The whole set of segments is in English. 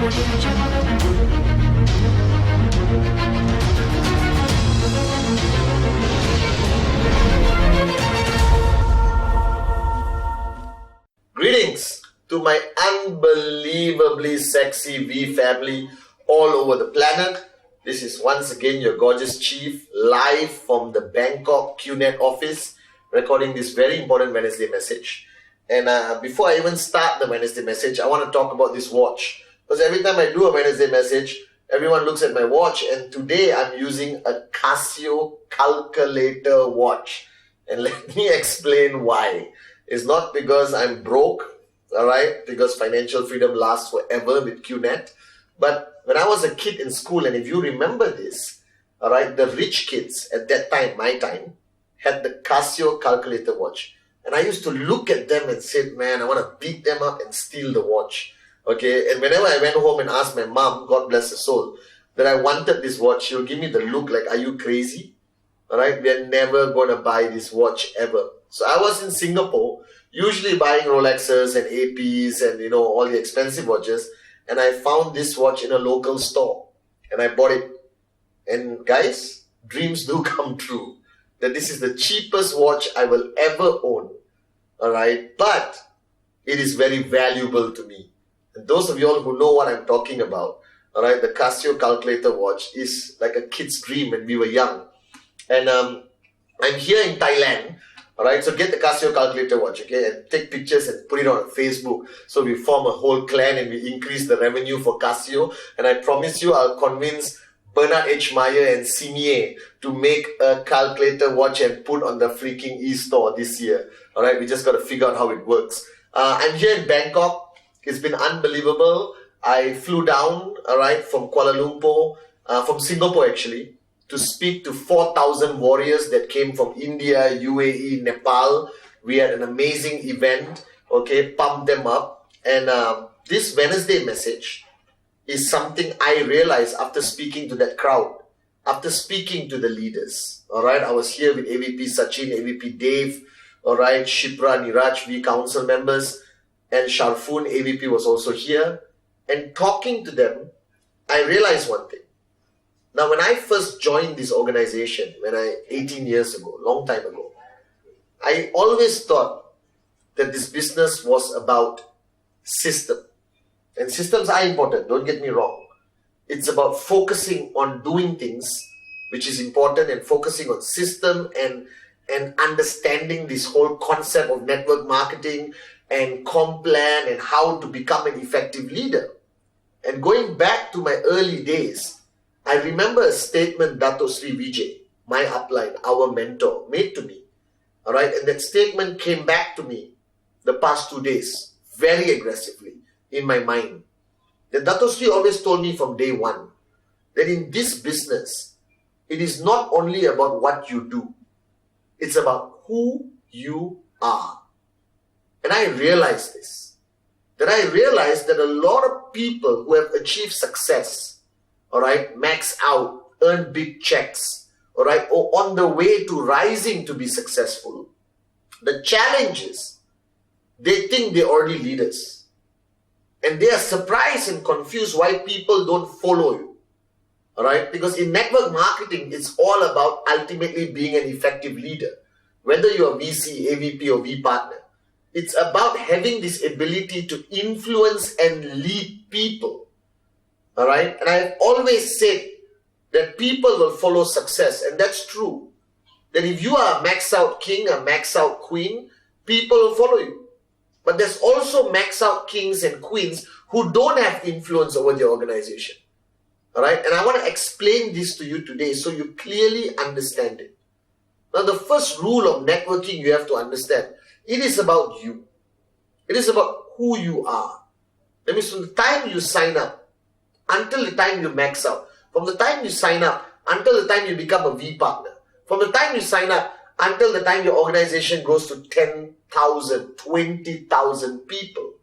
Greetings to my unbelievably sexy V family all over the planet. This is once again your gorgeous chief, live from the Bangkok QNet office, recording this very important Wednesday message. And before I even start the Wednesday message, I want to talk about this watch. Because every time I do a Wednesday message, everyone looks at my watch, and today I'm using a Casio calculator watch. And let me explain why. It's not because I'm broke, all right, because financial freedom lasts forever with QNet. But when I was a kid in school, and if you remember this, all right, the rich kids at that time, my time, had the Casio calculator watch. And I used to look at them and say, man, I want to beat them up and steal the watch. Okay, and whenever I went home and asked my mom, God bless her soul, that I wanted this watch, she'll give me the look like, are you crazy? All right, we're never going to buy this watch ever. So I was in Singapore, usually buying Rolexes and APs and, all the expensive watches. And I found this watch in a local store and I bought it. And guys, dreams do come true. That this is the cheapest watch I will ever own. All right. But it is very valuable to me. And those of you all who know what I'm talking about, all right, the Casio calculator watch is like a kid's dream when we were young. And I'm here in Thailand. All right, so get the Casio calculator watch, okay, and take pictures and put it on Facebook. So we form a whole clan and we increase the revenue for Casio. And I promise you, I'll convince Bernard H. Meyer and Simier to make a calculator watch and put on the freaking e-store this year. All right, we just got to figure out how it works. I'm here in Bangkok. It's been unbelievable. I flew down, all right, from Kuala Lumpur, from Singapore actually, to speak to 4,000 warriors that came from India, UAE, Nepal. We had an amazing event, okay, pumped them up. And this Wednesday message is something I realized after speaking to that crowd, after speaking to the leaders. All right, I was here with AVP Sachin, AVP Dave, all right, Shipra, Niraj, V Council members, and Sharfoon, AVP was also here. And talking to them, I realized one thing. Now, when I first joined this organization, 18 years ago, long time ago, I always thought that this business was about system. And systems are important, don't get me wrong. It's about focusing on doing things, which is important, and focusing on system and understanding this whole concept of network marketing and comp plan and how to become an effective leader. And going back to my early days, I remember a statement Dato Sri Vijay, my upline, our mentor, made to me. All right, and that statement came back to me the past 2 days, very aggressively in my mind. That Dato Sri always told me from day one that in this business, it is not only about what you do, it's about who you are. And I realized this, that I realized that a lot of people who have achieved success, all right, max out, earn big checks, all right, or on the way to rising to be successful, the challenge is they think they're already leaders. And they are surprised and confused why people don't follow you, all right? Because in network marketing, it's all about ultimately being an effective leader. Whether you're VC, AVP, or V partner, it's about having this ability to influence and lead people. All right, and I've always said that people will follow success, and that's true. That if you are a max out king, a max out queen, people will follow you. But there's also max out kings and queens who don't have influence over their organization. All right, and I want to explain this to you today so you clearly understand it. Now, the first rule of networking you have to understand, it is about you. It is about who you are. That means from the time you sign up until the time you max out, from the time you sign up until the time you become a V partner, from the time you sign up until the time your organization grows to 10,000, 20,000 people,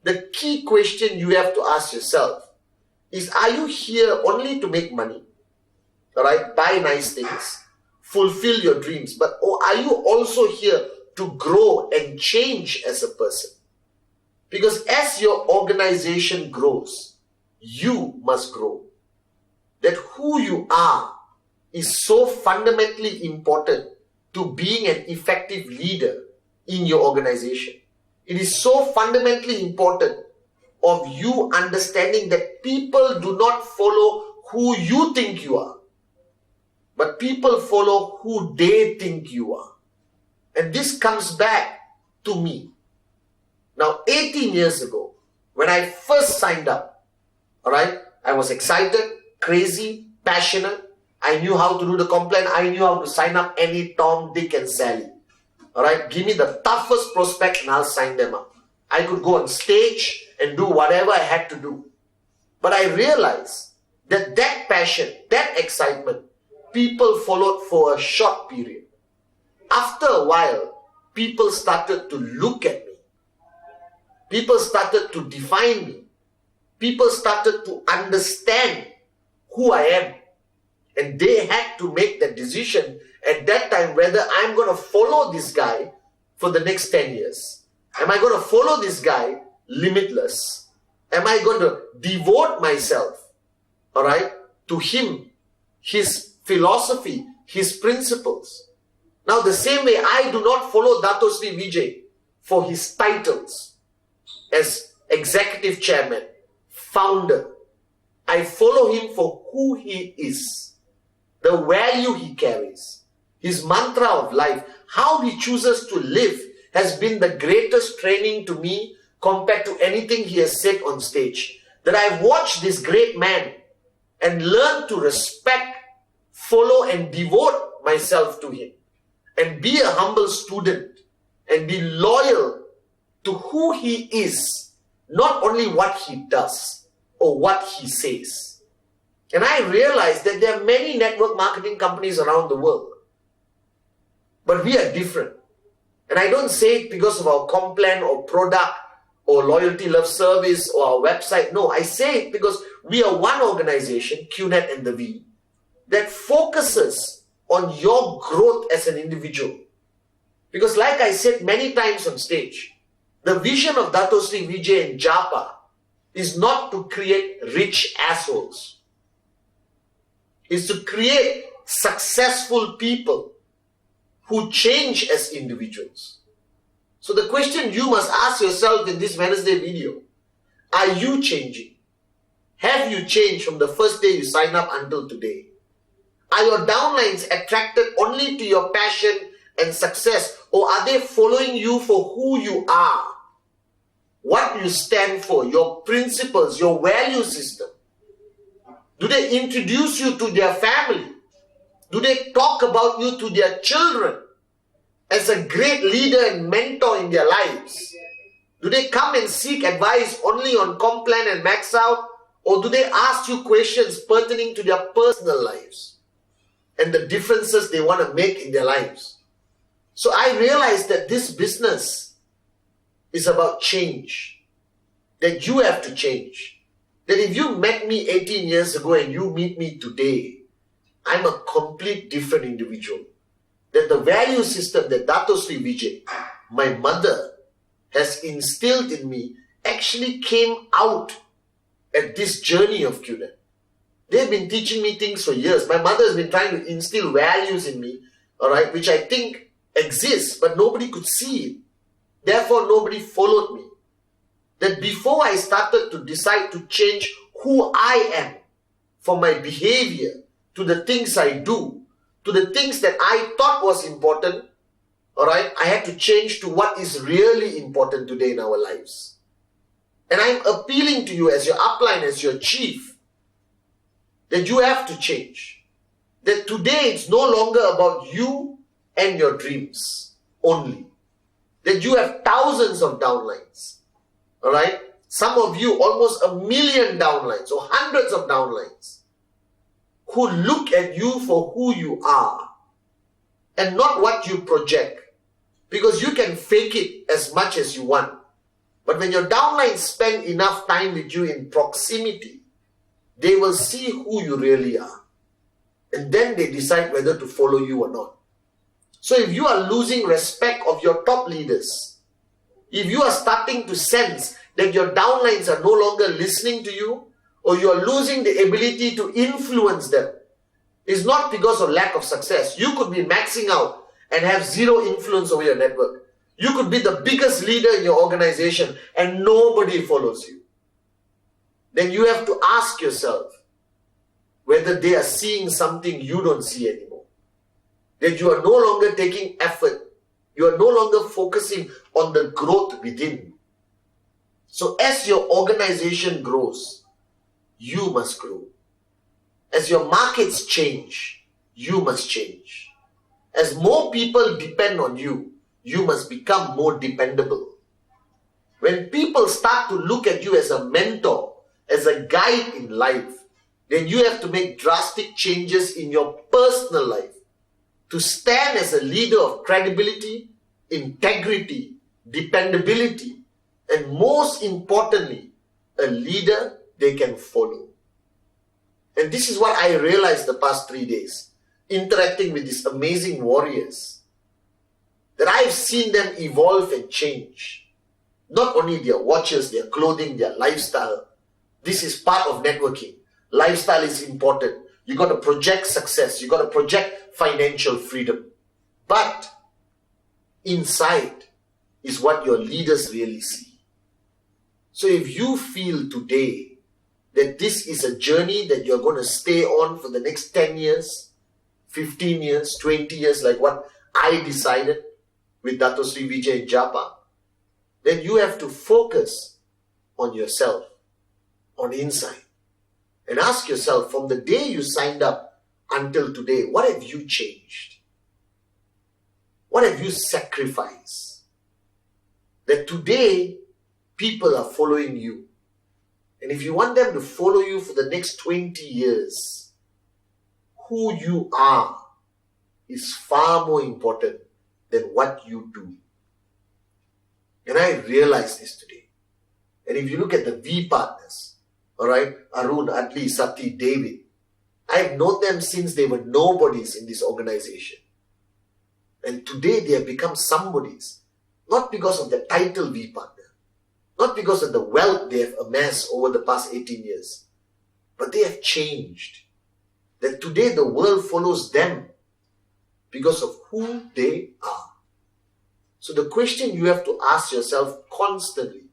the key question you have to ask yourself is, are you here only to make money? All right, buy nice things, fulfill your dreams, but are you also here to grow and change as a person? Because as your organization grows, you must grow. That who you are is so fundamentally important to being an effective leader in your organization. It is so fundamentally important of you understanding that people do not follow who you think you are, but people follow who they think you are. And this comes back to me. Now, 18 years ago, when I first signed up, all right, I was excited, crazy, passionate. I knew how to do the complaint. I knew how to sign up any Tom, Dick and Sally. All right, give me the toughest prospect and I'll sign them up. I could go on stage and do whatever I had to do. But I realized that that passion, that excitement, people followed for a short period. After a while, people started to look at me. People started to define me. People started to understand who I am. And they had to make that decision at that time whether I'm going to follow this guy for the next 10 years. Am I going to follow this guy limitless? Am I going to devote myself, all right, to him, his philosophy, his principles? Now, the same way, I do not follow Dato Sri Vijay for his titles as executive chairman, founder. I follow him for who he is, the value he carries, his mantra of life, how he chooses to live has been the greatest training to me compared to anything he has said on stage. That I've watched this great man and learned to respect, follow and devote myself to him and be a humble student and be loyal to who he is, not only what he does or what he says. And I realized that there are many network marketing companies around the world, but we are different. And I don't say it because of our complan or product or loyalty love service or our website. No, I say it because we are one organization, QNet and the V, that focuses on your growth as an individual. Because like I said many times on stage, the vision of Dato Sri Vijay and Japa is not to create rich assholes. It's to create successful people who change as individuals. So the question you must ask yourself in this Wednesday video, are you changing? Have you changed from the first day you sign up until today? Are your downlines attracted only to your passion and success, or are they following you for who you are? What you stand for, your principles, your value system? Do they introduce you to their family? Do they talk about you to their children as a great leader and mentor in their lives? Do they come and seek advice only on Complan and Max Out? Or do they ask you questions pertaining to their personal lives and the differences they want to make in their lives? So I realized that this business is about change. That you have to change. That if you met me 18 years ago and you meet me today, I'm a complete different individual. That the value system that Dato Sri Vijay, my mother, has instilled in me actually came out at this journey of QNet. They've been teaching me things for years. My mother has been trying to instill values in me, all right, which I think exists, but nobody could see it. Therefore, nobody followed me. That before I started to decide to change who I am for my behavior, to the things I do, to the things that I thought was important, all right, I had to change to what is really important today in our lives. And I'm appealing to you as your upline, as your chief, that you have to change. That today it's no longer about you and your dreams only. That you have thousands of downlines, all right? Some of you almost 1 million downlines or hundreds of downlines who look at you for who you are and not what you project. Because you can fake it as much as you want. But when your downlines spend enough time with you in proximity, they will see who you really are. And then they decide whether to follow you or not. So if you are losing respect of your top leaders, if you are starting to sense that your downlines are no longer listening to you, or you are losing the ability to influence them, it's not because of lack of success. You could be maxing out and have zero influence over your network. You could be the biggest leader in your organization and nobody follows you. Then you have to ask yourself whether they are seeing something you don't see anymore. That you are no longer taking effort. You are no longer focusing on the growth within. So as your organization grows, you must grow. As your markets change, you must change. As more people depend on you, you must become more dependable. When people start to look at you as a mentor, as a guide in life, then you have to make drastic changes in your personal life to stand as a leader of credibility, integrity, dependability, and most importantly, a leader they can follow. And this is what I realized the past 3 days, interacting with these amazing warriors, that I've seen them evolve and change. Not only their watches, their clothing, their lifestyle. This is part of networking. Lifestyle is important. You got to project success. You got to project financial freedom. But inside is what your leaders really see. So if you feel today that this is a journey that you're going to stay on for the next 10 years, 15 years, 20 years, like what I decided with Dato Sri Vijay Japa, then you have to focus on yourself, on inside. And ask yourself, from the day you signed up until today, what have you changed? What have you sacrificed? That today, people are following you. And if you want them to follow you for the next 20 years, who you are is far more important than what you do. And I realized this today. And if you look at the V partners, all right, Arun, Adli, Sati, David, I've known them since they were nobodies in this organization. And today they have become somebodies, not because of the title V partner, not because of the wealth they have amassed over the past 18 years, but they have changed. That today the world follows them because of who they are. So the question you have to ask yourself constantly,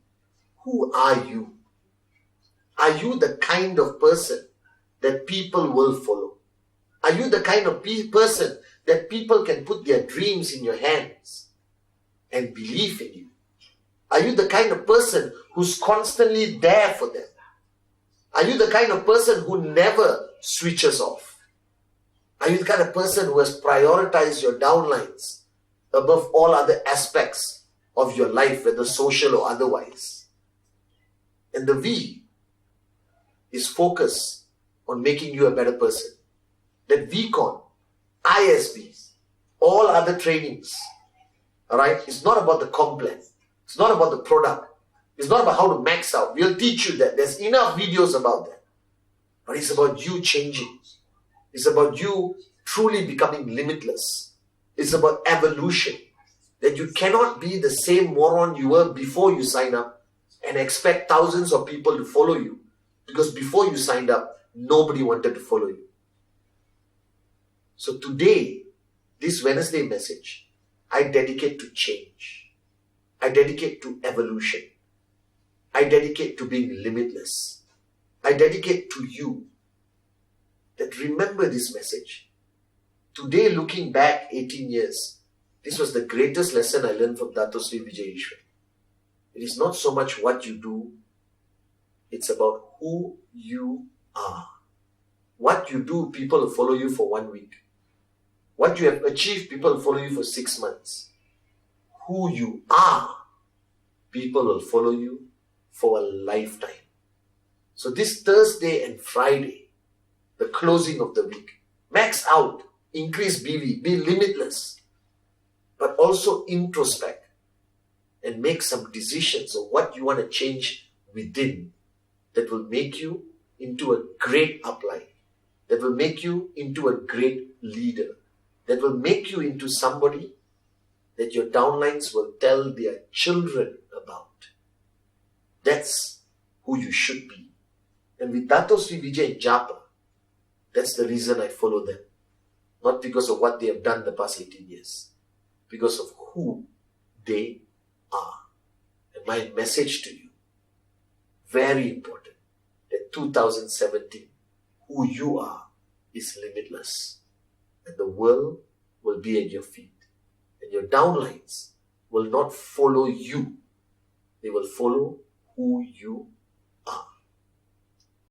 who are you? Are you the kind of person that people will follow? Are you the kind of person that people can put their dreams in your hands and believe in you? Are you the kind of person who's constantly there for them? Are you the kind of person who never switches off? Are you the kind of person who has prioritized your downlines above all other aspects of your life, whether social or otherwise? And the V is focus on making you a better person. That VCon, ISBs, all other trainings, all right, it's not about the comp plan. It's not about the product. It's not about how to max out. We'll teach you that. There's enough videos about that. But it's about you changing. It's about you truly becoming limitless. It's about evolution. That you cannot be the same moron you were before you sign up and expect thousands of people to follow you. Because before you signed up, nobody wanted to follow you. So today, this Wednesday message, I dedicate to change. I dedicate to evolution. I dedicate to being limitless. I dedicate to you that remember this message. Today, looking back 18 years, this was the greatest lesson I learned from Dato Sri Vijay Ishwar. It is not so much what you do, it's about who you are. What you do, people will follow you for 1 week. What you have achieved, people will follow you for 6 months. Who you are, people will follow you for a lifetime. So this Thursday and Friday, the closing of the week, max out, increase BV, be limitless, but also introspect and make some decisions of what you want to change within that will make you into a great upline, that will make you into a great leader, that will make you into somebody that your downlines will tell their children about. That's who you should be. And with Dato Sri Vijay Japa, that's the reason I follow them. Not because of what they have done the past 18 years. Because of who they are. And my message to you, very important, that 2017, who you are is limitless. And the world will be at your feet. And your downlines will not follow you. They will follow who you